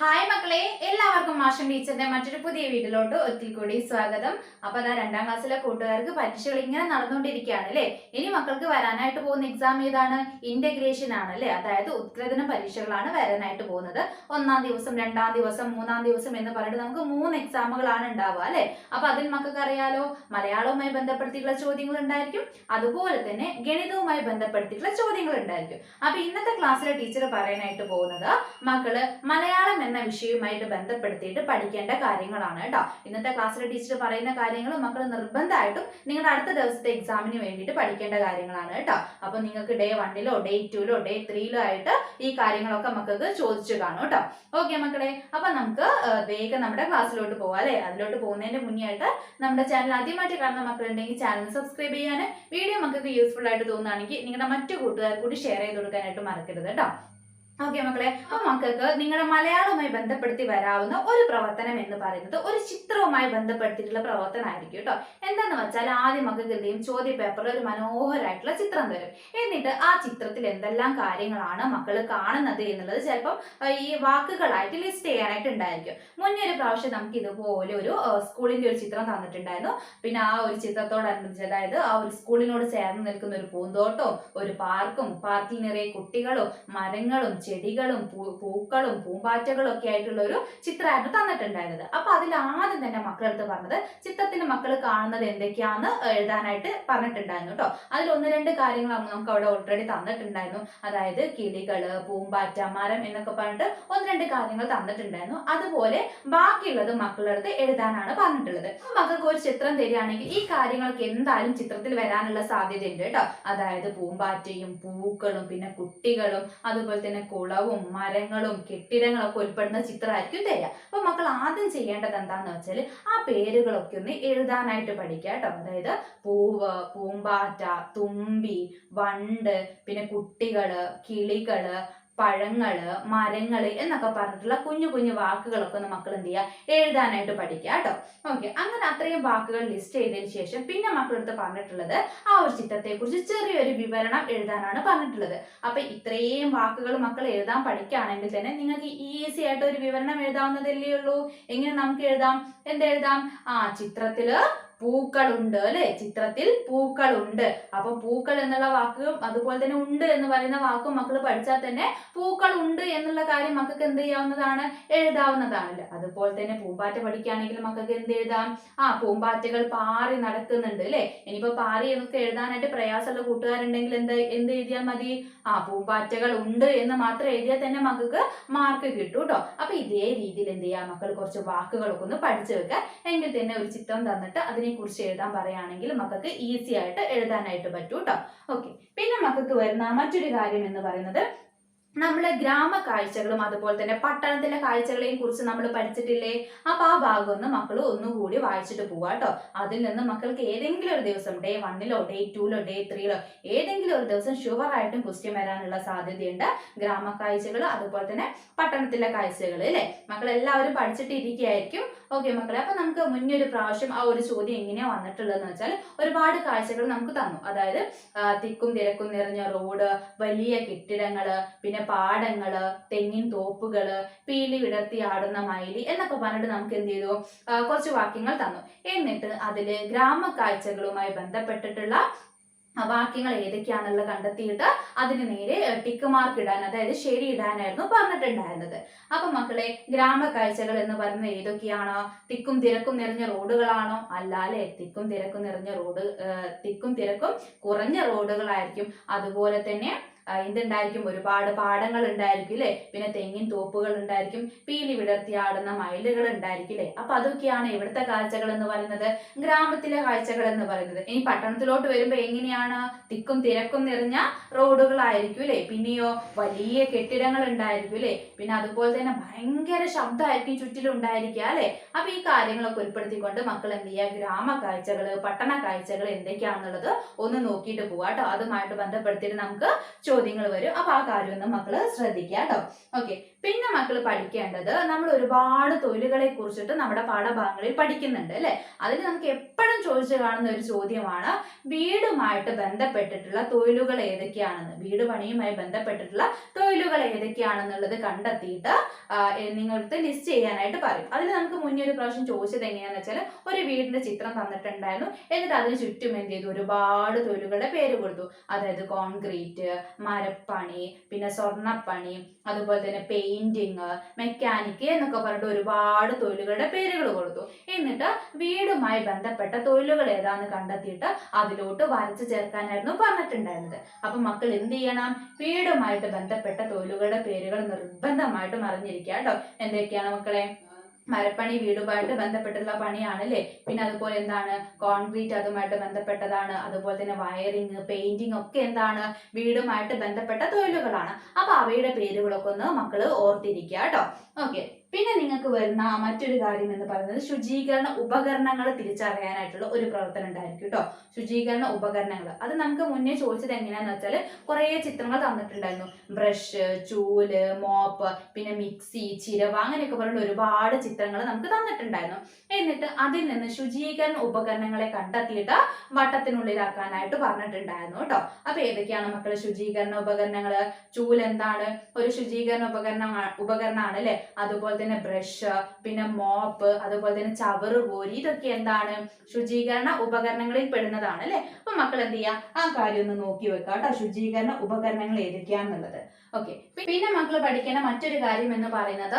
Hi മക്കളെ, എല്ലാവർക്കും മാഷൻ ടീച്ചറിന്റെ മറ്റൊരു പുതിയ വീഡിയോയിലോട്ട് ഒരിക്കൽ കൂടി സ്വാഗതം. അപ്പൊ അതാ 2ാം ക്ലാസ്സിലെ കൂട്ടുകാർക്ക് പരീക്ഷകൾ ഇങ്ങനെ നടന്നുകൊണ്ടിരിക്കുകയാണ് അല്ലെ. ഇനി മക്കൾക്ക് വരാനായിട്ട് പോകുന്ന എക്സാം ഏതാണ്? ഇന്റഗ്രേഷൻ ആണ് അല്ലെ. അതായത് ഉത്കൃതന പരീക്ഷകളാണ് വരാനായിട്ട് പോകുന്നത്. 1ാം ദിവസം, 2ാം ദിവസം, 3ാം ദിവസം എന്ന് പറഞ്ഞിട്ട് നമുക്ക് 3 എക്സാമുകളാണ് ഉണ്ടാവുക അല്ലെ. അപ്പൊ അതിൽ മക്കൾക്ക് അറിയാലോ, മലയാളവുമായി ബന്ധപ്പെടുത്തിയിട്ടുള്ള ചോദ്യങ്ങൾ ഉണ്ടായിരിക്കും, അതുപോലെ തന്നെ ഗണിതവുമായി ബന്ധപ്പെടുത്തിയിട്ടുള്ള ചോദ്യങ്ങൾ ഉണ്ടായിരിക്കും. അപ്പൊ ഇന്നത്തെ ക്ലാസ്സിലെ ടീച്ചർ പറയാനായിട്ട് പോകുന്നത് മക്കള് മലയാളം എന്ന വിഷയവുമായിട്ട് ബന്ധപ്പെടുത്തിയിട്ട് പഠിക്കേണ്ട കാര്യങ്ങളാണ് കേട്ടോ. ഇന്നത്തെ ക്ലാസ്സിലെ ടീച്ചർ പറയുന്ന കാര്യങ്ങൾ മക്കൾ നിർബന്ധമായിട്ടും നിങ്ങളുടെ അടുത്ത ദിവസത്തെ എക്സാമിന് വേണ്ടിയിട്ട് പഠിക്കേണ്ട കാര്യങ്ങളാണ് കേട്ടോ. അപ്പൊ നിങ്ങൾക്ക് ഡേ 1ലോ ഡേ 2ലോ ഡേ 3ലോ ആയിട്ട് ഈ കാര്യങ്ങളൊക്കെ മക്കൾക്ക് ചോദിച്ചു കാണും കേട്ടോ. ഓക്കെ മക്കളെ, അപ്പൊ നമുക്ക് വേഗം നമ്മുടെ ക്ലാസ്സിലോട്ട് പോവാം അല്ലെ. അതിലോട്ട് പോകുന്നതിന്റെ മുന്നേ ആയിട്ട് നമ്മുടെ ചാനൽ ആദ്യമായിട്ട് കാണുന്ന മക്കളുണ്ടെങ്കിൽ ചാനൽ സബ്സ്ക്രൈബ് ചെയ്യാൻ, വീഡിയോ മക്കൾക്ക് യൂസ്ഫുൾ ആയിട്ട് തോന്നുകയാണെങ്കിൽ നിങ്ങളുടെ മറ്റു കൂട്ടുകാർക്ക് കൂടി ഷെയർ ചെയ്ത് കൊടുക്കാനായിട്ട് മറക്കരുത് കേട്ടോ. ഓക്കെ മക്കളെ, അപ്പൊ മക്കൾക്ക് നിങ്ങളുടെ മലയാളവുമായി ബന്ധപ്പെടുത്തി വരാവുന്ന ഒരു പ്രവർത്തനം എന്ന് പറയുന്നത് ഒരു ചിത്രവുമായി ബന്ധപ്പെടുത്തിയിട്ടുള്ള പ്രവർത്തനമായിരിക്കും കേട്ടോ. എന്താന്ന് വെച്ചാൽ ആദ്യം മക്കൾക്ക് എന്ത് ചെയ്യും, ചോദ്യ പേപ്പറിൽ ഒരു മനോഹരമായിട്ടുള്ള ചിത്രം തരും. എന്നിട്ട് ആ ചിത്രത്തിൽ എന്തെല്ലാം കാര്യങ്ങളാണ് മക്കൾ കാണുന്നത് എന്നുള്ളത് ചിലപ്പം ഈ വാക്കുകളായിട്ട് ലിസ്റ്റ് ചെയ്യാനായിട്ട് ഉണ്ടായിരിക്കും. മുന്നേ ഒരു പ്രാവശ്യം നമുക്ക് ഇതുപോലെ ഒരു സ്കൂളിന്റെ ഒരു ചിത്രം തന്നിട്ടുണ്ടായിരുന്നു. പിന്നെ ആ ഒരു ചിത്രത്തോടനുബന്ധിച്ച്, അതായത് ആ ഒരു സ്കൂളിനോട് ചേർന്ന് നിൽക്കുന്ന ഒരു പൂന്തോട്ടവും ഒരു പാർക്കും, പാർക്കിൽ നിറയെ കുട്ടികളും മരങ്ങളും ചെടികളും പൂക്കളും പൂമ്പാറ്റകളും ഒക്കെ ആയിട്ടുള്ള ഒരു ചിത്രമായിരുന്നു തന്നിട്ടുണ്ടായിരുന്നത്. അപ്പൊ അതിൽ ആദ്യം തന്നെ മക്കളടുത്ത് പറഞ്ഞത് ചിത്രത്തിൽ മക്കൾ കാണുന്നത് എന്തൊക്കെയാന്ന് എഴുതാനായിട്ട് പറഞ്ഞിട്ടുണ്ടായിരുന്നു കേട്ടോ. അതിൽ 1-2 കാര്യങ്ങളാണ് നമുക്ക് അവിടെ ഓൾറെഡി തന്നിട്ടുണ്ടായിരുന്നു. അതായത് കിളികള്, പൂമ്പാറ്റ, മരം എന്നൊക്കെ പറഞ്ഞിട്ട് 1-2 കാര്യങ്ങൾ തന്നിട്ടുണ്ടായിരുന്നു. അതുപോലെ ബാക്കിയുള്ളത് മക്കളടുത്ത് എഴുതാനാണ് പറഞ്ഞിട്ടുള്ളത്. മക്കൾക്ക് ഒരു ചിത്രം തരികയാണെങ്കിൽ ഈ കാര്യങ്ങളൊക്കെ എന്തായാലും ചിത്രത്തിൽ വരാനുള്ള സാധ്യതയുണ്ട് കേട്ടോ. അതായത് പൂമ്പാറ്റയും പൂക്കളും പിന്നെ കുട്ടികളും അതുപോലെ തന്നെ കുളവും മരങ്ങളും കെട്ടിടങ്ങളൊക്കെ ഉൾപ്പെടുന്ന ചിത്രമായിരിക്കും തരിക. അപ്പൊ മക്കൾ ആദ്യം ചെയ്യേണ്ടത് എന്താന്ന് വെച്ചാൽ ആ പേരുകളൊക്കെ ഒന്ന് എഴുതാനായിട്ട് പഠിക്കുക കേട്ടോ. അതായത് പൂവ്, പൂമ്പാറ്റ, തുമ്പി, വണ്ട്, പിന്നെ കുട്ടികള്, കിളികള്, പഴങ്ങള്, മരങ്ങള് എന്നൊക്കെ പറഞ്ഞിട്ടുള്ള കുഞ്ഞു കുഞ്ഞു വാക്കുകളൊക്കെ ഒന്ന് മക്കൾ എന്ത് ചെയ്യുക, എഴുതാനായിട്ട് പഠിക്കുക കേട്ടോ. ഓക്കെ, അങ്ങനെ അത്രയും വാക്കുകൾ ലിസ്റ്റ് ചെയ്തതിന് ശേഷം പിന്നെ മക്കളടുത്ത് പറഞ്ഞിട്ടുള്ളത് ആ ഒരു ചിത്രത്തെ കുറിച്ച് ചെറിയൊരു വിവരണം എഴുതാനാണ് പറഞ്ഞിട്ടുള്ളത്. അപ്പൊ ഇത്രയും വാക്കുകൾ മക്കൾ എഴുതാൻ പഠിക്കുകയാണെങ്കിൽ തന്നെ നിങ്ങൾക്ക് ഈസി ആയിട്ട് ഒരു വിവരണം എഴുതാവുന്നതല്ലേ ഉള്ളൂ. എങ്ങനെ നമുക്ക് എഴുതാം, എന്തെഴുതാം? ചിത്രത്തില് പൂക്കളുണ്ട് അല്ലെ, ചിത്രത്തിൽ പൂക്കളുണ്ട്. അപ്പൊ പൂക്കൾ എന്നുള്ള വാക്കും അതുപോലെ തന്നെ ഉണ്ട് എന്ന് പറയുന്ന വാക്കും മക്കൾ പഠിച്ചാൽ തന്നെ പൂക്കൾ ഉണ്ട് എന്നുള്ള കാര്യം മക്കൾക്ക് എന്ത് ചെയ്യാവുന്നതാണ്, എഴുതാവുന്നതാണല്ലോ. അതുപോലെ തന്നെ പൂമ്പാറ്റ പഠിക്കുകയാണെങ്കിൽ മക്കൾക്ക് എന്ത് എഴുതാം, പൂമ്പാറ്റകൾ പാറി നടക്കുന്നുണ്ട് അല്ലെ. ഇനിയിപ്പോ പാറി എന്നൊക്കെ എഴുതാനായിട്ട് പ്രയാസമുള്ള കൂട്ടുകാരുണ്ടെങ്കിൽ എന്ത് എഴുതിയാൽ മതി, പൂമ്പാറ്റകൾ ഉണ്ട് എന്ന് മാത്രം എഴുതിയാൽ തന്നെ മക്കൾക്ക് മാർക്ക് കിട്ടും കേട്ടോ. അപ്പൊ ഇതേ രീതിയിൽ എന്ത് ചെയ്യാം, മക്കൾ കുറച്ച് വാക്കുകളൊക്കെ ഒന്ന് പഠിച്ചു വെക്കുക. എങ്കിൽ തന്നെ ഒരു ചിത്രം തന്നിട്ട് അതിനെ കുറിച്ച് എഴുതാൻ പറയുകയാണെങ്കിൽ മക്കൾക്ക് ഈസി ആയിട്ട് എഴുതാനായിട്ട് പറ്റൂ കേട്ടോ. ഓക്കെ, പിന്നെ മക്കൾക്ക് വരുന്ന മറ്റൊരു കാര്യം എന്ന് പറയുന്നത് നമ്മള് ഗ്രാമ കാഴ്ചകളും അതുപോലെ തന്നെ പട്ടണത്തിലെ കാഴ്ചകളെയും കുറിച്ച് നമ്മൾ പഠിച്ചിട്ടില്ലേ. അപ്പൊ ആ ഭാഗം ഒന്ന് മക്കൾ ഒന്നുകൂടി വായിച്ചിട്ട് പോവാ കേട്ടോ. അതിൽ നിന്ന് മക്കൾക്ക് ഏതെങ്കിലും ഒരു ദിവസം ഡേ 1ലോ ഡേ 2ലോ ഡേ 3ലോ ഏതെങ്കിലും ഒരു ദിവസം ഷുവർ ആയിട്ടും ക്വസ്റ്റ്യൻ വരാനുള്ള സാധ്യതയുണ്ട്. ഗ്രാമ കാഴ്ചകൾ അതുപോലെ തന്നെ പട്ടണത്തിലെ കാഴ്ചകൾ അല്ലെ. മക്കൾ എല്ലാവരും പഠിച്ചിട്ട് ഇരിക്കുകയായിരിക്കും. ഓക്കെ മക്കളെ, അപ്പൊ നമുക്ക് മുന്നൊരു പ്രാവശ്യം ആ ഒരു ചോദ്യം എങ്ങനെയാ വന്നിട്ടുള്ളതെന്ന് വെച്ചാൽ ഒരുപാട് കാഴ്ചകൾ നമുക്ക് തന്നു. അതായത് തിക്കും തിരക്കും നിറഞ്ഞ റോഡ്, വലിയ കെട്ടിടങ്ങള്, പിന്നെ പാടങ്ങള്, തെങ്ങിൻ തോപ്പുകള്, പീലി വിടർത്തി ആടുന്ന മയില് എന്നൊക്കെ പറഞ്ഞിട്ട് നമുക്ക് എന്ത് ചെയ്തു, കുറച്ച് വാക്യങ്ങൾ തന്നു. എന്നിട്ട് അതില് ഗ്രാമ കാഴ്ചകളുമായി ബന്ധപ്പെട്ടിട്ടുള്ള വാക്യങ്ങൾ ഏതൊക്കെയാണെന്നുള്ളത് കണ്ടെത്തിയിട്ട് അതിന് നേരെ ടിക്ക് മാർക്ക് ഇടാൻ, അതായത് ശരി ഇടാനായിരുന്നു പറഞ്ഞിട്ടുണ്ടായിരുന്നത്. അപ്പൊ മക്കളെ, ഗ്രാമ കാഴ്ചകൾ എന്ന് പറയുന്നത് ഏതൊക്കെയാണോ? തിക്കും തിരക്കും നിറഞ്ഞ റോഡുകളാണോ? അല്ല അല്ലെ. തിക്കും തിരക്കും കുറഞ്ഞ റോഡുകളായിരിക്കും. അതുപോലെ തന്നെ എന്തുണ്ടായിരിക്കും, ഒരുപാട് പാടങ്ങൾ ഉണ്ടായിരിക്കും അല്ലെ. പിന്നെ തെങ്ങിൻ തോപ്പുകൾ ഉണ്ടായിരിക്കും, പീലി വിടർത്തി ആടുന്ന മയിലുകൾ ഉണ്ടായിരിക്കും അല്ലെ. അപ്പൊ അതൊക്കെയാണ് ഇവിടുത്തെ കാഴ്ചകൾ എന്ന് പറയുന്നത്, ഗ്രാമത്തിലെ കാഴ്ചകൾ എന്ന് പറയുന്നത്. ഇനി പട്ടണത്തിലോട്ട് വരുമ്പോ എങ്ങനെയാണ്, തിക്കും തിരക്കും നിറഞ്ഞ റോഡുകളായിരിക്കും അല്ലെ. പിന്നെയോ വലിയ കെട്ടിടങ്ങൾ ഉണ്ടായിരിക്കും അല്ലെ. പിന്നെ അതുപോലെ തന്നെ ഭയങ്കര ശബ്ദമായിരിക്കും ചുറ്റിലും ഉണ്ടായിരിക്കുക അല്ലെ. അപ്പൊ ഈ കാര്യങ്ങളൊക്കെ ഉൾപ്പെടുത്തിക്കൊണ്ട് മക്കൾ എന്ത് ചെയ്യുക, ഗ്രാമ കാഴ്ചകൾ പട്ടണ കാഴ്ചകൾ എന്തൊക്കെയാണെന്നുള്ളത് ഒന്ന് നോക്കിയിട്ട് പോവാ കേട്ടോ. അതുമായിട്ട് ബന്ധപ്പെടുത്തിയിട്ട് നമുക്ക് ചോദ്യങ്ങൾ വരും. അപ്പൊ ആ കാര്യം ഒന്ന് മക്കള് ശ്രദ്ധിക്കുക കേട്ടോ. ഓക്കെ, പിന്നെ മക്കൾ പഠിക്കേണ്ടത് നമ്മൾ ഒരുപാട് തൊഴിലുകളെ കുറിച്ചിട്ട് നമ്മുടെ പാഠഭാഗങ്ങളിൽ പഠിക്കുന്നുണ്ട് അല്ലെ. അതിൽ നമുക്ക് എപ്പോഴും ചോദിച്ചു കാണുന്ന ഒരു ചോദ്യമാണ് വീടുമായിട്ട് ബന്ധപ്പെട്ടിട്ടുള്ള തൊഴിലുകൾ ഏതൊക്കെയാണെന്ന്. വീട് പണിയുമായി ബന്ധപ്പെട്ടിട്ടുള്ള തൊഴിലുകൾ ഏതൊക്കെയാണെന്നുള്ളത് കണ്ടെത്തിയിട്ട് നിങ്ങൾക്ക് ലിസ്റ്റ് ചെയ്യാനായിട്ട് പറയും. അതിൽ നമുക്ക് മുന്നേ ഒരു പ്രാവശ്യം ചോദിച്ചത് എങ്ങനെയാണെന്ന് വെച്ചാൽ ഒരു വീടിന്റെ ചിത്രം തന്നിട്ടുണ്ടായിരുന്നു. എന്നിട്ട് അതിന് ചുറ്റും എന്ത് ചെയ്തു, ഒരുപാട് തൊഴിലുകളുടെ പേര് കൊടുത്തു. അതായത് കോൺക്രീറ്റ്, മരപ്പണി, പിന്നെ സ്വർണ്ണപ്പണി, അതുപോലെ തന്നെ പെയിന്റിങ്, മെക്കാനിക്ക് എന്നൊക്കെ പറഞ്ഞിട്ട് ഒരുപാട് തൊഴിലുകളുടെ പേരുകൾ കൊടുത്തു. എന്നിട്ട് വീടുമായി ബന്ധപ്പെട്ട തൊഴിലുകൾ ഏതാന്ന് കണ്ടെത്തിയിട്ട് അതിലോട്ട് വരച്ചു ചേർക്കാനായിരുന്നു പറഞ്ഞിട്ടുണ്ടായിരുന്നത്. അപ്പൊ മക്കൾ എന്ത് ചെയ്യണം, വീടുമായിട്ട് ബന്ധപ്പെട്ട തൊഴിലുകളുടെ പേരുകൾ നിർബന്ധമായിട്ടും അറിഞ്ഞിരിക്കുക കേട്ടോ. എന്തൊക്കെയാണ് മക്കളെ? മരപ്പണി വീടുമായിട്ട് ബന്ധപ്പെട്ടുള്ള പണിയാണ് അല്ലേ. പിന്നെ അതുപോലെ എന്താണ്, കോൺക്രീറ്റ് അതുമായിട്ട് ബന്ധപ്പെട്ടതാണ്. അതുപോലെ തന്നെ വയറിങ്, പെയിന്റിങ് ഒക്കെ എന്താണ്, വീടുമായിട്ട് ബന്ധപ്പെട്ട തൊഴിലുകളാണ്. അപ്പൊ അവയുടെ പേരുകളൊക്കെ ഒന്ന് മക്കള് ഓർത്തിരിക്കുക കേട്ടോ. ഓക്കെ. പിന്നെ നിങ്ങൾക്ക് വരുന്ന മറ്റൊരു കാര്യം എന്ന് പറയുന്നത് ശുചീകരണ ഉപകരണങ്ങൾ തിരിച്ചറിയാനായിട്ടുള്ള ഒരു പ്രവർത്തനം ഉണ്ടായിരിക്കും കേട്ടോ. ശുചീകരണ ഉപകരണങ്ങൾ അത് നമുക്ക് മുന്നേ ചോദിച്ചത് എങ്ങനെയാന്ന് വെച്ചാൽ കുറേ ചിത്രങ്ങൾ തന്നിട്ടുണ്ടായിരുന്നു. ബ്രഷ്, ചൂല്, മോപ്പ്, പിന്നെ മിക്സി, ചിരവ, അങ്ങനെയൊക്കെ പറഞ്ഞിട്ട് ഒരുപാട് ചിത്രങ്ങൾ നമുക്ക് തന്നിട്ടുണ്ടായിരുന്നു. എന്നിട്ട് അതിൽ നിന്ന് ശുചീകരണ ഉപകരണങ്ങളെ കണ്ടെത്തിയിട്ട് വട്ടത്തിനുള്ളിലാക്കാനായിട്ട് പറഞ്ഞിട്ടുണ്ടായിരുന്നു കേട്ടോ. അപ്പൊ ഏതൊക്കെയാണ് മക്കളെ ശുചീകരണ ഉപകരണങ്ങൾ? ചൂല് എന്താണ്, ഒരു ശുചീകരണ ഉപകരണമാണ് അല്ലെ. അതുപോലെ തന്നെ ബ്രഷ്, പിന്നെ മോപ്പ്, അതുപോലെ തന്നെ ചവറ് കോരി, ഇതൊക്കെ എന്താണ്, ശുചീകരണ ഉപകരണങ്ങളിൽ പെടുന്നതാണ് അല്ലെ. അപ്പൊ മക്കൾ എന്ത് ചെയ്യാ, ആ കാര്യം ഒന്ന് നോക്കി വെക്കുക കേട്ടോ, ശുചീകരണ ഉപകരണങ്ങൾ ഏതൊക്കെയാന്നുള്ളത്. ഓക്കെ. പിന്നെ മക്കൾ പഠിക്കേണ്ട മറ്റൊരു കാര്യം എന്ന് പറയുന്നത്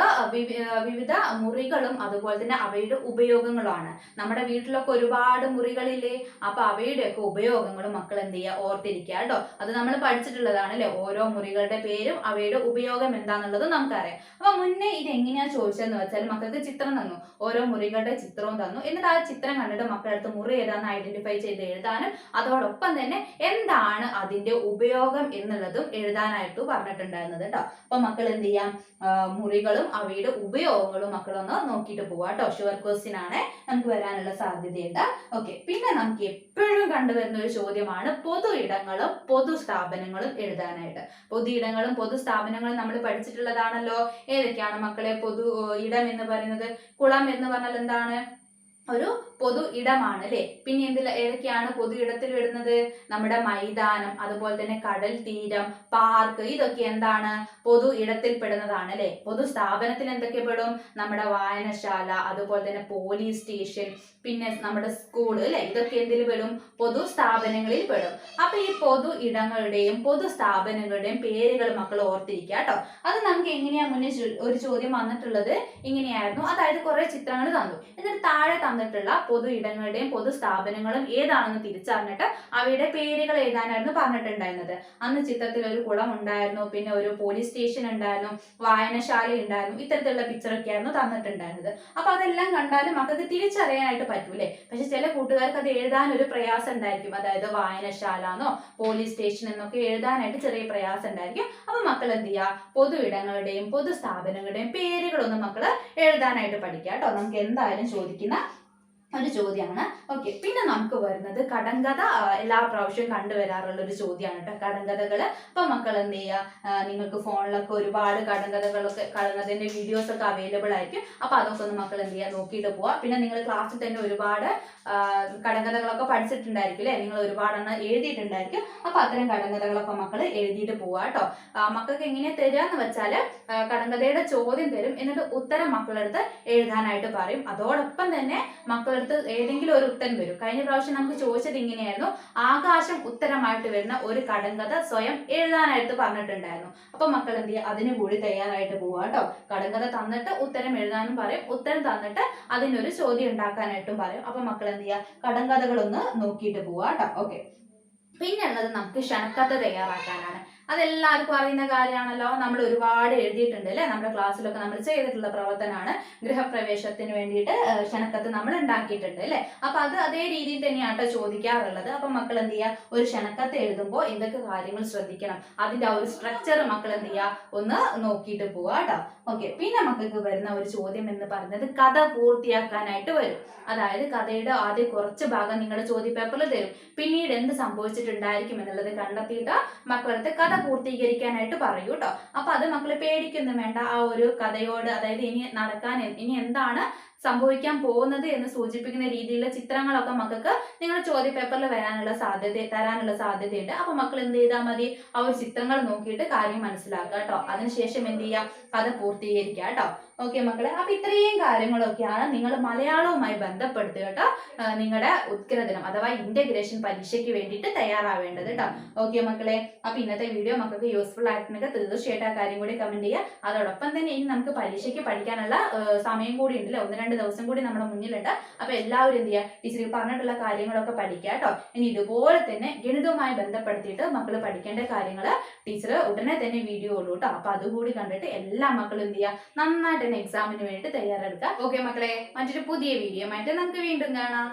വിവിധ മുറികളും അതുപോലെ തന്നെ അവയുടെ ഉപയോഗങ്ങളുമാണ്. നമ്മുടെ വീട്ടിലൊക്കെ ഒരുപാട് മുറികളില്ലേ. അപ്പൊ അവയുടെയൊക്കെ ഉപയോഗങ്ങളും മക്കൾ എന്ത് ചെയ്യുക, ഓർത്തിരിക്കുക കേട്ടോ. അത് നമ്മൾ പഠിച്ചിട്ടുള്ളതാണ് അല്ലെ. ഓരോ മുറികളുടെ പേരും അവയുടെ ഉപയോഗം എന്താന്നുള്ളത് നമുക്കറിയാം. അപ്പൊ മുന്നേ ഇത് എങ്ങനെയാ ചോദിച്ചതെന്ന് വെച്ചാൽ മക്കൾക്ക് ചിത്രം തന്നു, ഓരോ മുറികളുടെ ചിത്രവും തന്നു. എന്നിട്ട് ആ ചിത്രം കണ്ടിട്ട് മക്കളടുത്ത് മുറി ഏതാന്ന് ഐഡന്റിഫൈ ചെയ്ത് എഴുതാനും അതോടൊപ്പം തന്നെ എന്താണ് അതിന്റെ ഉപയോഗം എന്നുള്ളതും എഴുതാനായിട്ട് പറഞ്ഞിട്ടുണ്ടായിരുന്നത് കേട്ടോ. അപ്പൊ മക്കൾ എന്ത് ചെയ്യാം, മുറികളും അവയുടെ ഉപയോഗങ്ങളും മക്കളൊന്ന് നോക്കിയിട്ട് പോവാ കേട്ടോ. ഷുവർ ക്വസ്റ്റ്യൻ ആണ്, നമുക്ക് വരാനുള്ള സാധ്യതയുണ്ട്. ഓക്കെ. പിന്നെ നമുക്ക് എപ്പോഴും കണ്ടുവരുന്ന ഒരു ചോദ്യമാണ് പൊതു ഇടങ്ങളും പൊതു സ്ഥാപനങ്ങളും എഴുതാനായിട്ട്. പൊതു ഇടങ്ങളും പൊതു സ്ഥാപനങ്ങളും നമ്മൾ പഠിച്ചിട്ടുള്ളതാണല്ലോ. ഏതൊക്കെയാണ് മക്കളെ പൊതു ഇടം എന്ന് പറയുന്നത്? കുളം എന്ന് പറഞ്ഞാൽ എന്താണ്, ഒരു പൊതു ഇടമാണ് അല്ലെ. പിന്നെ ഏതൊക്കെയാണ് പൊതു ഇടത്തിൽ വരുന്നത്? നമ്മുടെ മൈതാനം, അതുപോലെ തന്നെ കടൽ തീരം, പാർക്ക്, ഇതൊക്കെ എന്താണ്, പൊതു ഇടത്തിൽ പെടുന്നതാണ് അല്ലെ. പൊതു സ്ഥാപനത്തിൽ എന്തൊക്കെ പെടും? നമ്മുടെ വായനശാല, അതുപോലെ തന്നെ പോലീസ് സ്റ്റേഷൻ, പിന്നെ നമ്മുടെ സ്കൂൾ അല്ലെ. ഇതൊക്കെ എന്തിൽ പെടും? പൊതു സ്ഥാപനങ്ങളിൽ പെടും. അപ്പൊ ഈ പൊതു ഇടങ്ങളുടെയും പൊതു സ്ഥാപനങ്ങളുടെയും പേരുകൾ മക്കൾ ഓർത്തിരിക്കുക കേട്ടോ. അത് നമുക്ക് എങ്ങനെയാ മുന്നേ ഒരു ചോദ്യം വന്നിട്ടുള്ളത് ഇങ്ങനെയായിരുന്നു. അതായത് കുറെ ചിത്രങ്ങൾ തന്നു, എന്നിട്ട് താഴെ തന്നിട്ടുള്ള പൊതു ഇടങ്ങളുടെയും പൊതു സ്ഥാപനങ്ങളും ഏതാണെന്ന് തിരിച്ചറിഞ്ഞിട്ട് അവയുടെ പേരുകൾ എഴുതാനായിരുന്നു പറഞ്ഞിട്ടുണ്ടായിരുന്നത്. അന്ന് ചിത്രത്തിൽ ഒരു കുളം ഉണ്ടായിരുന്നു, പിന്നെ ഒരു പോലീസ് സ്റ്റേഷൻ ഉണ്ടായിരുന്നു, വായനശാല ഉണ്ടായിരുന്നു, ഇത്തരത്തിലുള്ള പിക്ചറൊക്കെ ആയിരുന്നു തന്നിട്ടുണ്ടായിരുന്നത്. അപ്പൊ അതെല്ലാം കണ്ടാലും മക്കൾക്ക് തിരിച്ചറിയാനായിട്ട് പറ്റൂലേ. പക്ഷെ ചില കൂട്ടുകാർക്ക് അത് എഴുതാൻ ഒരു പ്രയാസം ഉണ്ടായിരിക്കും. അതായത് വായനശാല എന്നോ പോലീസ് സ്റ്റേഷൻ എന്നൊക്കെ എഴുതാനായിട്ട് ചെറിയ പ്രയാസം ഉണ്ടായിരിക്കും. അപ്പൊ മക്കൾ എന്ത് ചെയ്യുക, പൊതു ഇടങ്ങളുടെയും പൊതു സ്ഥാപനങ്ങളുടെയും പേരുകളൊന്നും മക്കള് എഴുതാനായിട്ട് പഠിക്കുക കേട്ടോ. നമുക്ക് എന്തായാലും ചോദിക്കുന്ന ഒരു ചോദ്യമാണ്. ഓക്കെ. പിന്നെ നമുക്ക് വരുന്നത് കടങ്കഥ. എല്ലാ പ്രാവശ്യവും കണ്ടുവരാറുള്ള ഒരു ചോദ്യമാണ് കേട്ടോ, കടങ്കഥകള്. അപ്പൊ മക്കൾ എന്ത് ചെയ്യുക, നിങ്ങൾക്ക് ഫോണിലൊക്കെ ഒരുപാട് കടങ്കഥന്റെ വീഡിയോസ് ഒക്കെ അവൈലബിൾ ആയിരിക്കും. അപ്പൊ അതൊക്കെ ഒന്ന് മക്കൾ എന്ത് ചെയ്യുക, നോക്കിയിട്ട് പോവാ. പിന്നെ നിങ്ങൾ ക്ലാസ്സിൽ തന്നെ ഒരുപാട് കടങ്കഥകളൊക്കെ പഠിച്ചിട്ടുണ്ടായിരിക്കും അല്ലെ, നിങ്ങൾ ഒരുപാടെണ്ണം എഴുതിയിട്ടുണ്ടായിരിക്കും. അപ്പൊ അത്തരം കടങ്കഥകളൊക്കെ മക്കൾ എഴുതിയിട്ട് പോവാ കേട്ടോ. മക്കൾക്ക് എങ്ങനെ തരാന്ന് വെച്ചാല് കടങ്കഥയുടെ ചോദ്യം തരും, എന്നിട്ട് ഉത്തരം മക്കളെടുത്ത് എഴുതാനായിട്ട് പറയും. അതോടൊപ്പം തന്നെ മക്കളെടുത്ത് ഏതെങ്കിലും ഒരു ഉത്തരം വരും. കഴിഞ്ഞ പ്രാവശ്യം നമുക്ക് ചോദിച്ചത് ഇങ്ങനെയായിരുന്നു, ആകാശം ഉത്തരമായിട്ട് വരുന്ന ഒരു കടങ്കഥ സ്വയം എഴുതാനായിട്ട് പറഞ്ഞിട്ടുണ്ടായിരുന്നു. അപ്പൊ മക്കൾ എന്ത് ചെയ്യുക, അതിന് കൂടി തയ്യാറായിട്ട് പോവുക കേട്ടോ. കടങ്കഥ തന്നിട്ട് ഉത്തരം എഴുതാനും പറയും, ഉത്തരം തന്നിട്ട് അതിനൊരു ചോദ്യം ഉണ്ടാക്കാനായിട്ടും പറയും. അപ്പൊ മക്കൾ എന്ത് ചെയ്യുക, കടങ്കഥകളൊന്ന് നോക്കിയിട്ട് പോവുക കേട്ടോ. ഓക്കെ. പിന്നെ ഉള്ളത് നമുക്ക് ക്ഷണക്കഥ തയ്യാറാക്കാനാണ്. അതെല്ലാവർക്കും അറിയുന്ന കാര്യമാണല്ലോ, നമ്മൾ ഒരുപാട് എഴുതിയിട്ടുണ്ട് അല്ലെ. നമ്മുടെ ക്ലാസ്സിലൊക്കെ നമ്മൾ ചെയ്തിട്ടുള്ള പ്രവർത്തനമാണ്. ഗൃഹപ്രവേശത്തിന് വേണ്ടിയിട്ട് ക്ഷണക്കത്ത് നമ്മൾ ഉണ്ടാക്കിയിട്ടുണ്ട് അല്ലെ. അപ്പൊ അത് അതേ രീതിയിൽ തന്നെയാണ് ചോദിക്കാറുള്ളത്. അപ്പൊ മക്കൾ എന്ത് ചെയ്യുക, ഒരു ക്ഷണക്കത്ത് എഴുതുമ്പോൾ എന്തൊക്കെ കാര്യങ്ങൾ ശ്രദ്ധിക്കണം, അതിന്റെ ആ ഒരു സ്ട്രക്ചർ മക്കൾ എന്ത് ചെയ്യുക, ഒന്ന് നോക്കിയിട്ട് പോവാ കേട്ടോ. ഓക്കെ, പിന്നെ മക്കൾക്ക് വരുന്ന ഒരു ചോദ്യം എന്ന് പറയുന്നത് കഥ പൂർത്തിയാക്കാനായിട്ട് വരും. അതായത് കഥയുടെ ആദ്യം കുറച്ച് ഭാഗം നിങ്ങളുടെ ചോദ്യ പേപ്പറിൽ തരും, പിന്നീട് എന്ത് സംഭവിച്ചിട്ടുണ്ടായിരിക്കും എന്നുള്ളത് കണ്ടെത്തിയിട്ട് മക്കളടുത്ത് കഥ പൂർത്തീകരിക്കാനായിട്ട് പറയൂ കേട്ടോ. അപ്പൊ അത് മക്കൾ പേടിക്കൊന്നും വേണ്ട. ആ ഒരു കഥയോട്, അതായത് ഇനി എന്താണ് സംഭവിക്കാൻ പോകുന്നത് എന്ന് സൂചിപ്പിക്കുന്ന രീതിയിലുള്ള ചിത്രങ്ങളൊക്കെ മക്കൾക്ക് നിങ്ങളുടെ ചോദ്യ പേപ്പറിൽ തരാനുള്ള സാധ്യതയുണ്ട്. അപ്പൊ മക്കൾ എന്ത് ചെയ്താൽ മതി, ആ ഒരു ചിത്രങ്ങൾ നോക്കിയിട്ട് കാര്യം മനസ്സിലാക്കുക കേട്ടോ. അതിനുശേഷം എന്ത് ചെയ്യുക, കഥ പൂർത്തീകരിക്കുക കേട്ടോ. ഓക്കെ മക്കളെ, അപ്പൊ ഇത്രയും കാര്യങ്ങളൊക്കെയാണ് നിങ്ങൾ മലയാളവുമായി ബന്ധപ്പെടുത്തുക കേട്ടോ നിങ്ങളുടെ ഉത്കൃതനം അഥവാ ഇന്റഗ്രേഷൻ പരീക്ഷയ്ക്ക് വേണ്ടിയിട്ട് തയ്യാറാവേണ്ടത് കേട്ടോ. ഓക്കെ മക്കളെ, അപ്പൊ ഇന്നത്തെ വീഡിയോ മക്കൾക്ക് യൂസ്ഫുൾ ആയിട്ടുണ്ടെങ്കിൽ തീർച്ചയായിട്ടും ആ കാര്യം കൂടി കമന്റ് ചെയ്യുക. അതോടൊപ്പം തന്നെ ഇനി നമുക്ക് പരീക്ഷയ്ക്ക് പഠിക്കാനുള്ള സമയം കൂടി ഉണ്ടല്ലോ, 1-2 ദിവസം കൂടി നമ്മുടെ മുന്നിലുണ്ട്. അപ്പൊ എല്ലാവരും എന്ത് ചെയ്യുക, ടീച്ചർ പറഞ്ഞിട്ടുള്ള കാര്യങ്ങളൊക്കെ പഠിക്കുക കേട്ടോ. ഇനി ഇതുപോലെ തന്നെ ഗണിതവുമായി ബന്ധപ്പെടുത്തിയിട്ട് മക്കൾ പഠിക്കേണ്ട കാര്യങ്ങൾ ടീച്ചർ ഉടനെ തന്നെ വീഡിയോ ഉള്ളൂ കേട്ടോ. അപ്പൊ അതുകൂടി കണ്ടിട്ട് എല്ലാ മക്കളും എന്ത് ചെയ്യുക, നന്നായിട്ട് തന്നെ എക്സാമിന് വേണ്ടി തയ്യാറെടുക്കുക. ഓക്കെ മക്കളെ, മറ്റൊരു പുതിയ വീഡിയോ ആയിട്ട് നമുക്ക് വീണ്ടും കാണാം.